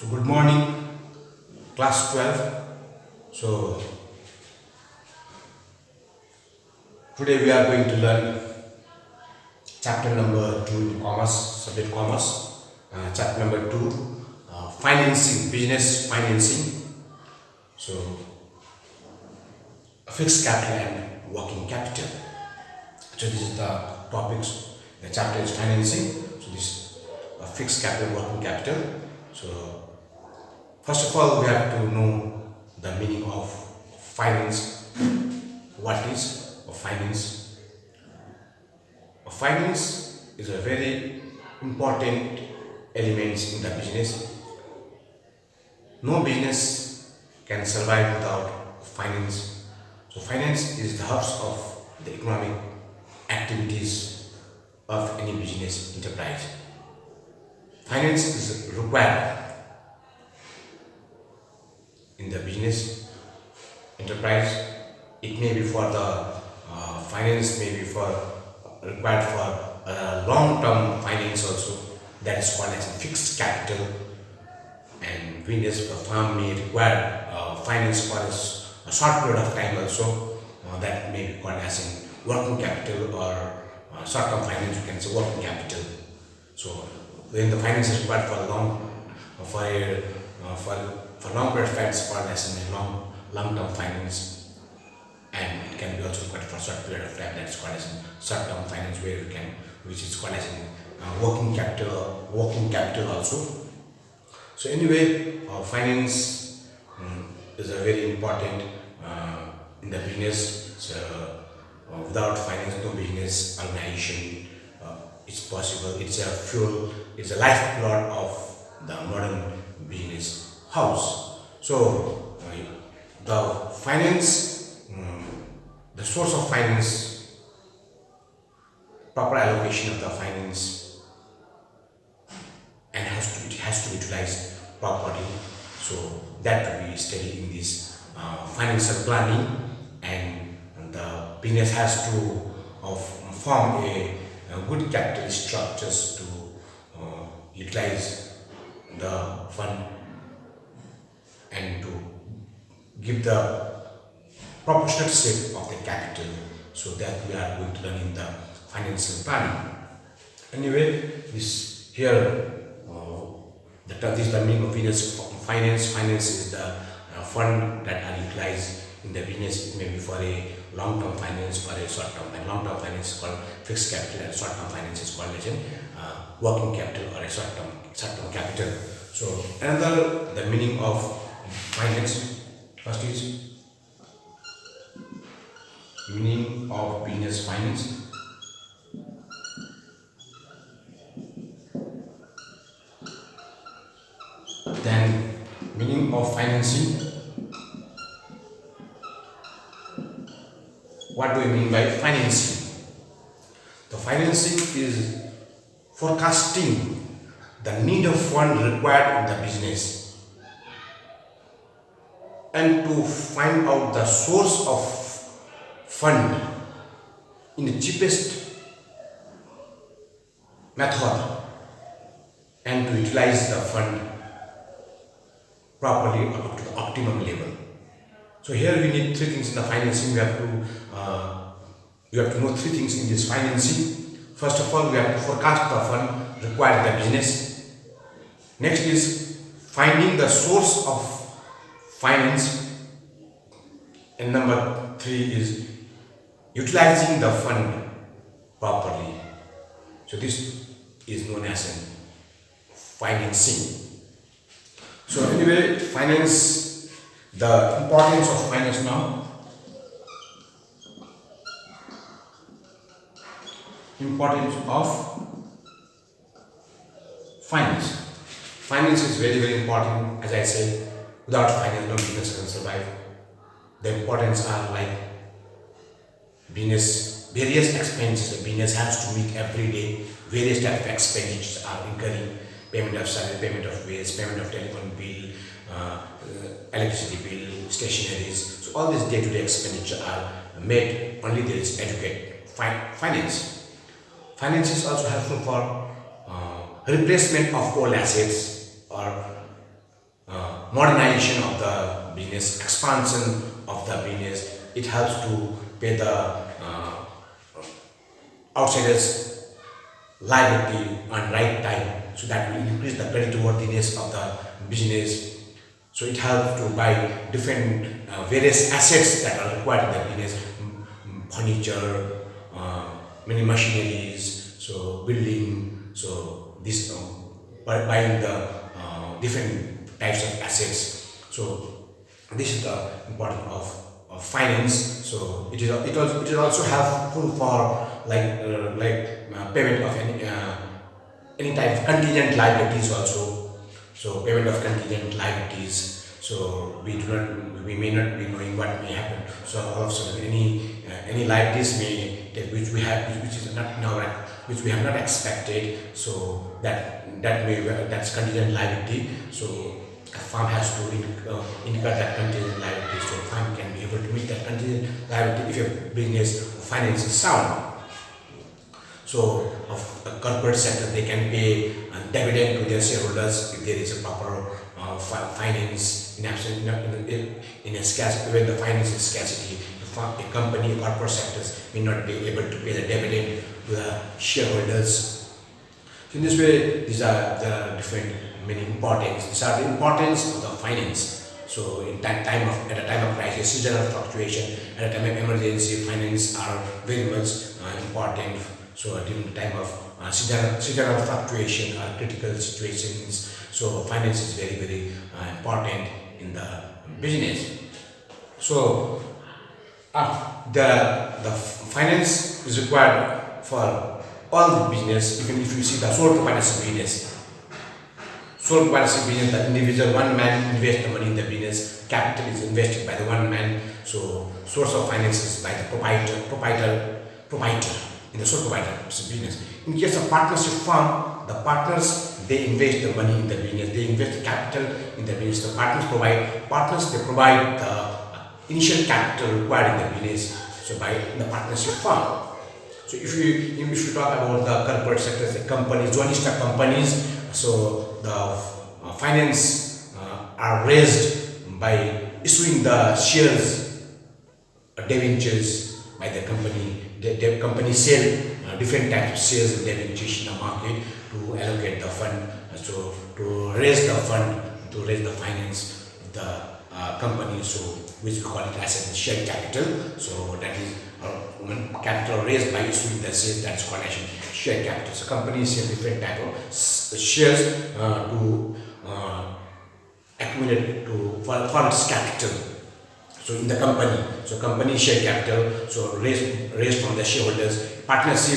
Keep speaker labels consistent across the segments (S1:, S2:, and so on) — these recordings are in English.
S1: So good morning, class 12. So today we are going to learn chapter number 2 in commerce, subject commerce. Chapter number 2, financing, business financing. So fixed capital and working capital. So this is the topics. The chapter is financing. So this fixed capital, working capital. So first of all, we have to know the meaning of finance. What is a finance? A finance is a very important element in the business. No business can survive without finance. So finance is the hubs of the economic activities of any business enterprise. Finance is required in the business enterprise. It may be for the finance, may be for required for long-term finance also. That is called as fixed capital. And business firm may require finance for a short period of time also. That may be called as in working capital or short-term finance. You can say working capital. So when the finance is required for for long period of time, it's called as in long-term finance, and it can be also required for a short period of time. That's called as in short-term finance, which is called as in working capital also. So anyway, finance is a very important in the business. So without finance, no business organization is possible. It's a fuel. It's a lifeblood of the modern business house. So the finance, the source of finance, proper allocation of the finance, and it has to be utilized properly. So that will be studied in this financial planning, and the business has to form a good capital structures to utilize the fund and to give the proportionate shape of the capital. So that we are going to learn in the financial planning. Anyway, this here this is the meaning of business finance. Finance is the fund that are utilized in the business. It may be for a long-term finance or a short-term. And long-term finance is called fixed capital, and short-term finance is called as working capital or a short-term capital. So another the meaning of finance. First is meaning of business finance. Then meaning of financing. What do we mean by financing? The financing is forecasting the need of fund required in the business and to find out the source of fund in the cheapest method and to utilize the fund properly up to the optimum level. So here we need three things in the financing. We have to know three things in this financing. First of all, we have to forecast the fund required in the business. Next is finding the source of finance, and number three is utilizing the fund properly. So this is known as financing. So anyway, finance, the importance of finance now. Importance of finance. Finance is very, very important. As I said, without finance, no business can survive. The importance are like business, various expenses the business has to meet every day. Various type of expenditures are incurring. Payment of salary, payment of wages, payment of telephone bill, electricity bill, stationaries. So all these day-to-day expenditure are made only there is adequate finance. Finance is also helpful for replacement of old assets or modernization of the business, expansion of the business. It helps to pay the outsiders liability on right time, so that will increase the creditworthiness of the business. So it helps to buy different various assets that are required in the business, furniture, many machineries, so building. So this by buying the different types of assets. So this is the importance of finance. So it is also helpful for payment of any type of contingent liabilities also. So payment of contingent liabilities. So we may not be knowing what may happen. So all of a sudden any liabilities may take, which we have, which is not now, which we have not expected. So that's contingent liability. So a firm has to incur that contingent liability. So firm can be able to meet that contingent liability if your business finance is sound. So, of a corporate sector, they can pay dividend to their shareholders if there is a proper finance in absence in a scarcity, when the finance is scarcity. A company, corporate sectors may not be able to pay the dividend to the shareholders. So in this way, there are different many importance. These are the importance of the finance. So at a time of crisis, seasonal fluctuation, at a time of emergency, finance are very much important. So during the time of seasonal fluctuation or critical situations, so finance is very, very important in the business. So the finance is required for all the business. Even if you see the sole proprietorship business, the individual one man invests the money in the business, capital is invested by the one man. So source of finance is by the proprietor in the sole proprietorship business. In case of partnership firm, the partners, they invest the money in the business, they invest the capital in the business. The partners they provide the initial capital required in the business. So by the partnership firm. So if you talk about the corporate sectors, the companies, joint stock companies, so the finance are raised by issuing the shares, debentures by the company. The company sell different types of shares and debentures in the market to allocate the fund, so to raise the fund, to raise the finance of the company, so which we call it as a share capital. So that is capital raised by issuing the shares, that's called as share capital. So companies sell different type of shares to accumulate for its capital. So in the company, so company share capital, so raised from the shareholders. Partners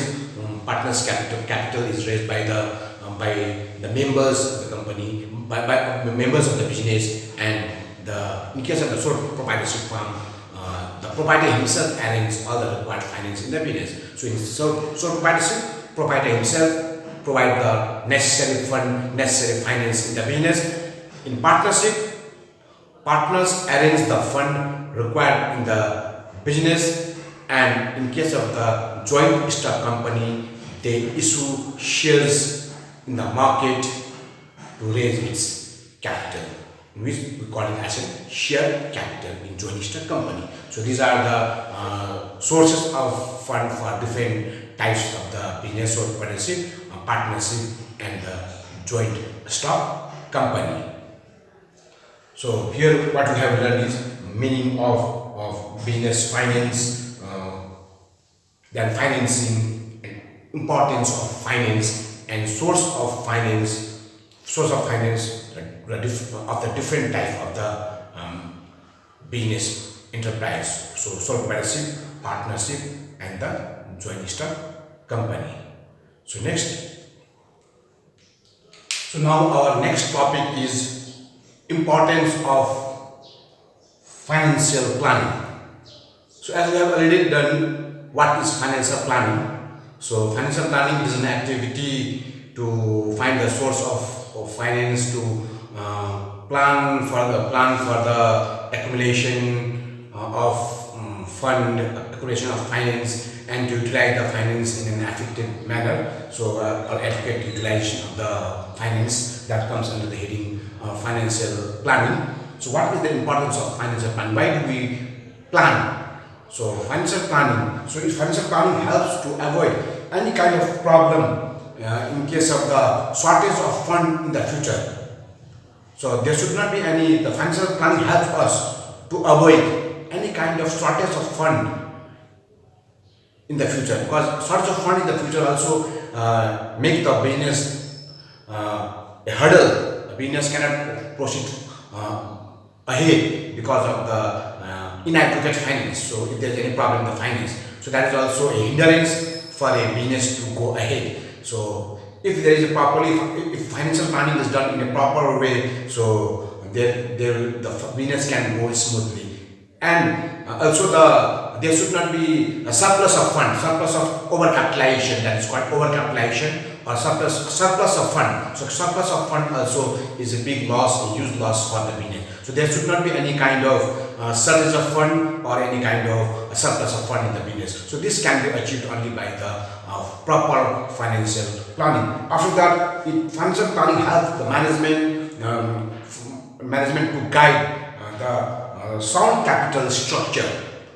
S1: capital is raised by the members of the company, by members of the business, and in case of the sole proprietorship firm, the proprietor himself arranges all the required finance in the business. So in sole proprietorship, proprietor himself provide the necessary fund, necessary finance in the business. In partnership, partners arrange the fund required in the business, and in case of the joint stock company, they issue shares in the market to raise its capital, which we call it as a share capital in joint stock company. So these are the sources of fund for different types of the business, or partnership, and the joint stock company. So here what we have learned is meaning of business finance, then financing, and importance of finance, and source of finance of the different type of the business enterprise. So sole proprietorship, partnership, and the joint stock company. So now our next topic is importance of financial planning. So as we have already done, what is financial planning? So financial planning is an activity to find the source of finance, to plan for the accumulation of accumulation of finance, and to utilize the finance in an effective manner. So or adequate utilization of the finance, that comes under the heading financial planning. So what is the importance of financial planning? Why do we plan? So financial planning. So if financial planning helps to avoid any kind of problem in case of the shortage of fund in the future. So there should not be any. The financial planning helps us to avoid any kind of shortage of fund in the future, because shortage of fund in the future also make the business a hurdle. The business cannot proceed ahead because of the inadequate finance. So if there is any problem in the finance, so that is also a hindrance for a business to go ahead. So if there is a properly, if financial planning is done in a proper way, so the business can go smoothly. And also there should not be a surplus of fund, surplus of overcapitalization, that is called overcapitalization, or surplus of fund. So surplus of fund also is a big loss, a huge loss for the business. So there should not be any kind of shortage of fund or any kind of surplus of fund in the business. So this can be achieved only by the proper financial planning. After that, financial planning helps the management to guide the sound capital structure.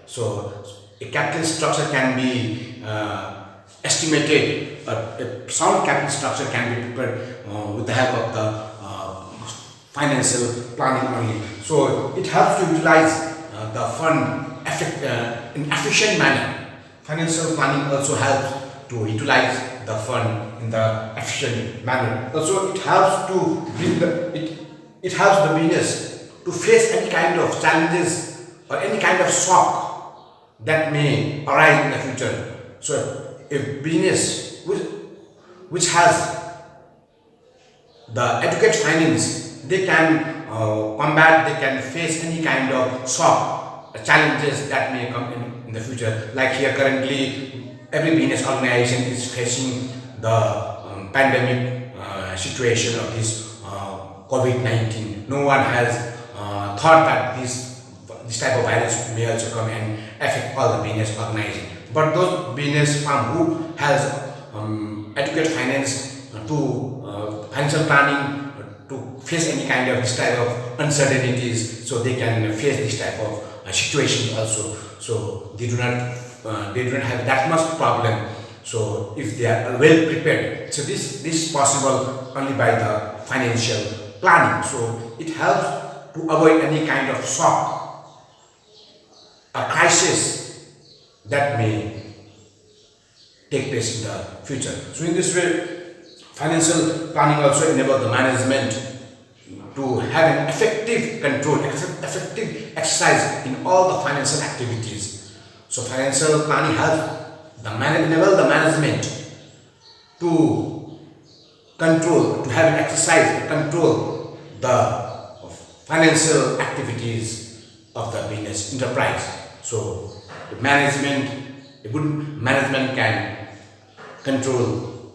S1: So a capital structure can be estimated. A sound capital structure can be prepared with the help of the financial planning only. So it helps to utilize the fund in efficient manner. Financial planning also helps to utilize the fund in the efficient manner. Also, it helps to bring it helps the business to face any kind of challenges or any kind of shock that may arise in the future. So, a business which has the adequate finance, they can combat, they can face any kind of shock, challenges that may come in the future. Like here currently, every business organization is facing the pandemic situation of this COVID-19. No one has thought that this type of virus may also come and affect all the business organization. But those business firm who has adequate finance to financial planning to face any kind of this type of uncertainties, so they can face this type of situation also. So they do not have that much problem. So if they are well prepared, so this is possible only by the financial planning. So it helps to avoid any kind of shock or crisis that may take place in the future. So in this way, financial planning also enables the management to have an effective control, effective exercise in all the financial activities. So financial planning helps enable the management to control, to have an exercise, to control the financial activities of the business enterprise. So the a good management can control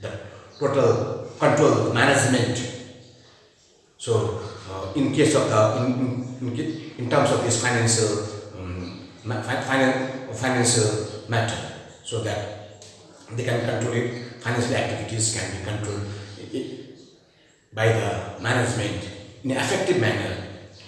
S1: the total control management. So in case of the in terms of this financial financial matter, so that they can control it, financial activities can be controlled by the management in an effective manner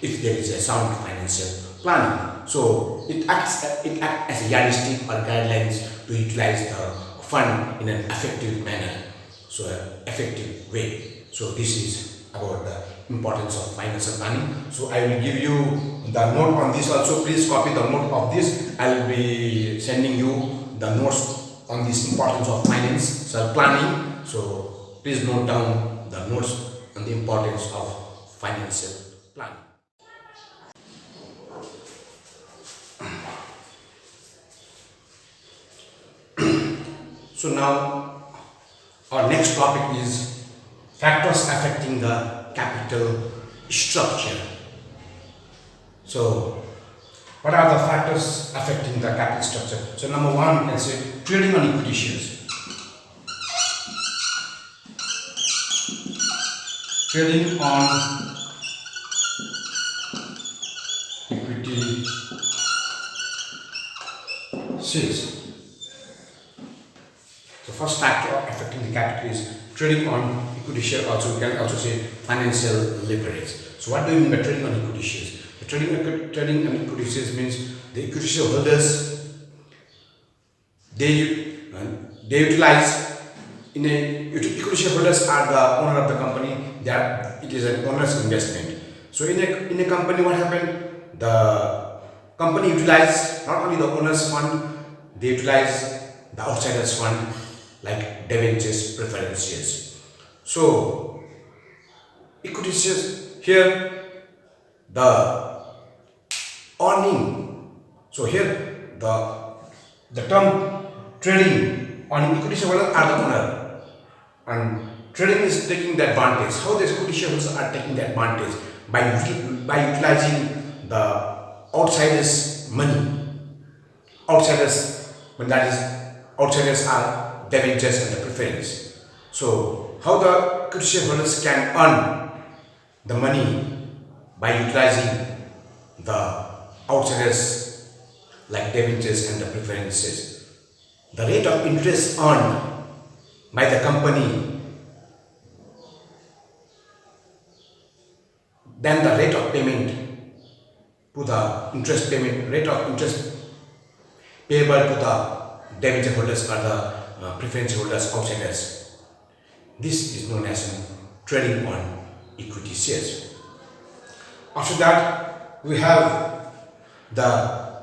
S1: if there is a sound financial planning. So it acts as a yardstick or guidelines to utilize the fund in an effective manner, so effective way. So this is about the importance of financial planning. So I will give you the note on this also. Please copy the note of this. I will be sending you the notes on this importance of financial planning. So please note down the notes on the importance of financial planning. So now our next topic is factors affecting the capital structure. So what are the factors affecting the capital structure? So number one, we can say trading on equity shares. Trading on equity shares. The first factor affecting the capital is trading on equity share, also you can also say financial leverage. So what do you mean by trading on equity shares? The trading on equity shares means the equity share holders they utilize in a equity shareholders are the owner of the company. That it is an owner's investment. So in a company, what happened? The company utilize not only the owner's fund, they utilize the outsiders fund like debentures, preference shares. So equity shares here the earning. So here the term trading on equity shareholders are the owner, and trading is taking the advantage. How the equity shareholders are taking the advantage by utilizing the outsiders money. Outsiders, when that is outsiders are debentures and the preference. So how the equity shareholders can earn the money by utilizing the outsiders like debentures and the preferences. The rate of interest earned by the company, then the rate of payment to the interest payment, rate of interest payable to the debenture holders or the preference holders, outsiders. This is known as trading on equity shares. After that, we have the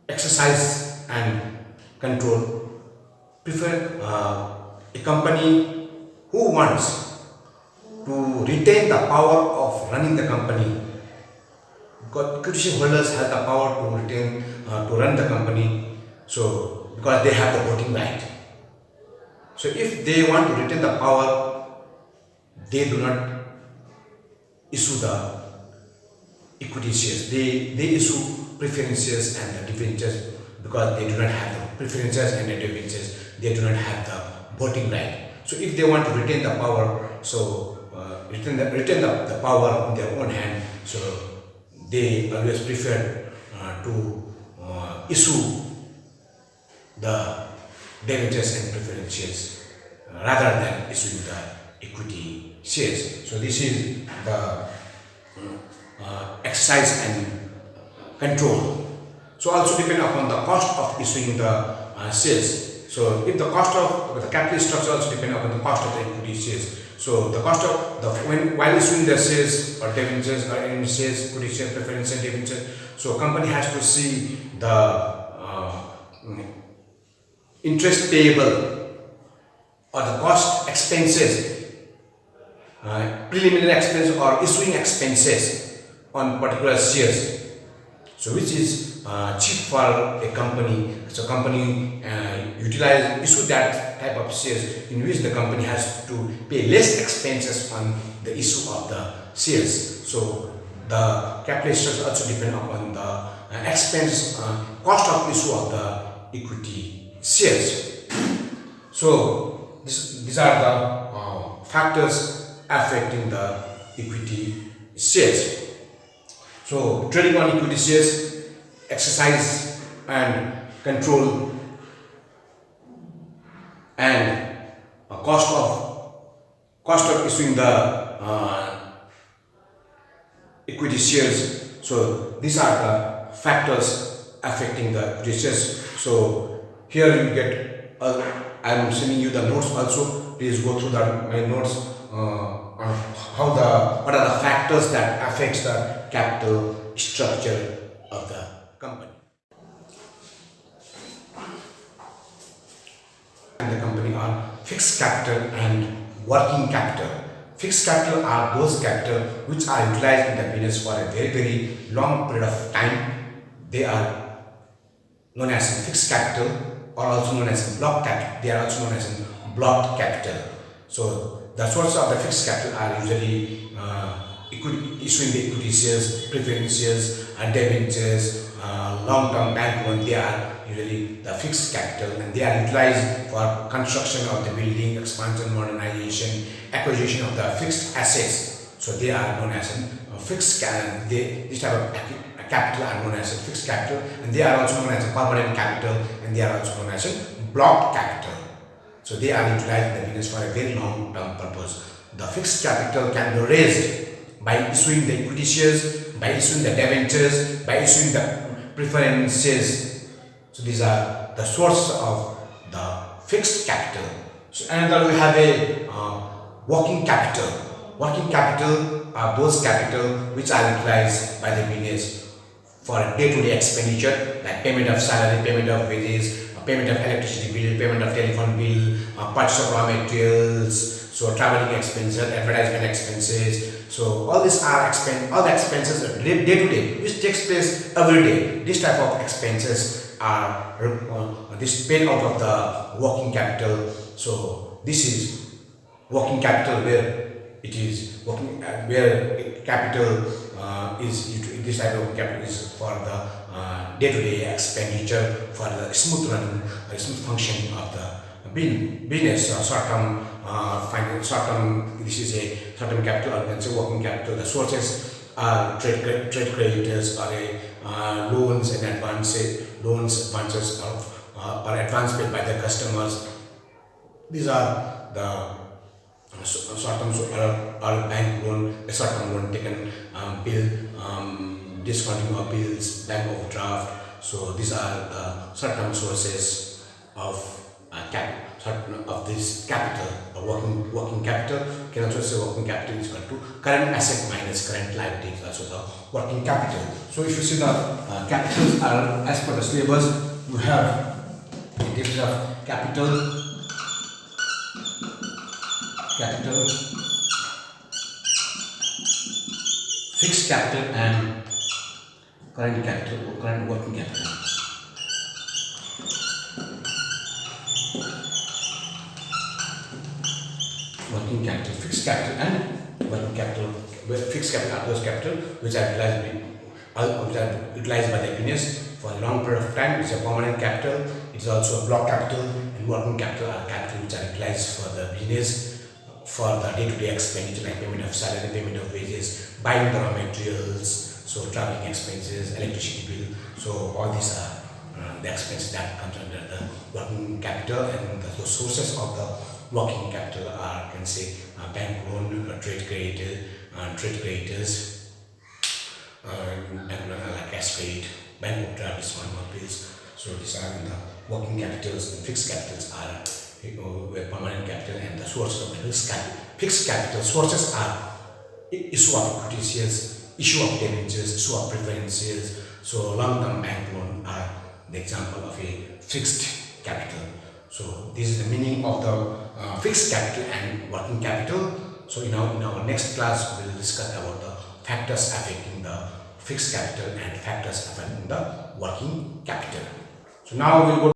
S1: exercise and control. Prefer a company who wants to retain the power of running the company, because equity shareholders have the power to retain to run the company. So because they have the voting right. So if they want to retain the power, they do not issue the equity shares. They issue preferences and the debentures, because they do not have the preferences and the debentures. They do not have the voting right. So if they want to retain the power, so retain the power in their own hand, so they always prefer to issue the debentures and preference shares rather than issuing the equity shares. So this is the exercise and control. So also depend upon the cost of issuing the shares. So if the cost of the capital structure also depend upon the cost of the equity shares. So the cost of the while issuing the shares or debentures or any shares, equity share, preference and debentures, so company has to see the interest payable or the cost expenses, preliminary expense or issuing expenses on particular shares. So which is cheap for a company. So company issue that type of shares in which the company has to pay less expenses on the issue of the shares. So the capital structure also depend upon the expense cost of issue of the equity shares. So these are the factors affecting the equity shares. So trading on equity shares, exercise and control, and cost of issuing the equity shares. So these are the factors affecting the equity shares. So here you get I am sending you the notes also. Please go through my notes on what are the factors that affects the capital structure of the company. And the company are fixed capital and working capital. Fixed capital are those capital which are utilized in the business for a very long period of time. They are known as fixed capital, or also known as block capital. They are also known as blocked capital. So the source of the fixed capital are usually issuing the equity shares, preference shares, debentures, long-term bank loan. They are usually the fixed capital, and they are utilized for construction of the building, expansion, modernization, acquisition of the fixed assets. So they are known as fixed capital. This type of capital are known as fixed capital, and they are also known as permanent capital, and they are also known as blocked capital. So they are utilized in the business for a very long term purpose. The fixed capital can be raised by issuing the equity shares, by issuing the debentures, by issuing the preferences. So these are the source of the fixed capital. So another we have a working capital. Working capital are those capital which are utilized by the business for day-to-day expenditure like payment of salary, payment of wages, payment of electricity bill, payment of telephone bill, purchase of raw materials, so traveling expenses, advertisement expenses. So all these are all the expenses day to day which takes place every day. This type of expenses are this paid out of the working capital. So this is working capital where it is working where capital this type of capital is for the day-to-day expenditure for the smooth running smooth functioning of the business short-term finance short-term. This is a short-term capital or can say working capital. The sources are trade creditors or loans and advances of or advance paid by the customers. These are the short-term or bank loan, a short-term loan taken, bill, discounting of bills, bank overdraft. So these are the short-term sources of of this capital or working capital. You can also say working capital is equal to current asset minus current liability is also the working capital. So if you see the capitals are as per the syllabus, you have in terms of capital, fixed capital and current capital or current working capital. Working capital, fixed capital and working capital. Fixed capital are those capital which are utilized by the business for a long period of time. It's a permanent capital. It's also a block capital, and working capital are capital which are utilized for the business for the day-to-day expenditure like payment of salary, payment of wages, buying the raw materials, so traveling expenses, electricity bill. So all these are the expenses that comes under the working capital, and the sources of the working capital are, can say, bank loan, trade creditors, like cash credit, bank overdraft, discount bills. So these are the working capitals, and fixed capitals are permanent capital, and the sources of the fixed capital sources are issue of equity shares, issue of debentures, issue of preferences. So long-term bank loan are the example of a fixed capital. So this is the meaning of the fixed capital and working capital. So in our next class we will discuss about the factors affecting the fixed capital and factors affecting the working capital. So now we will go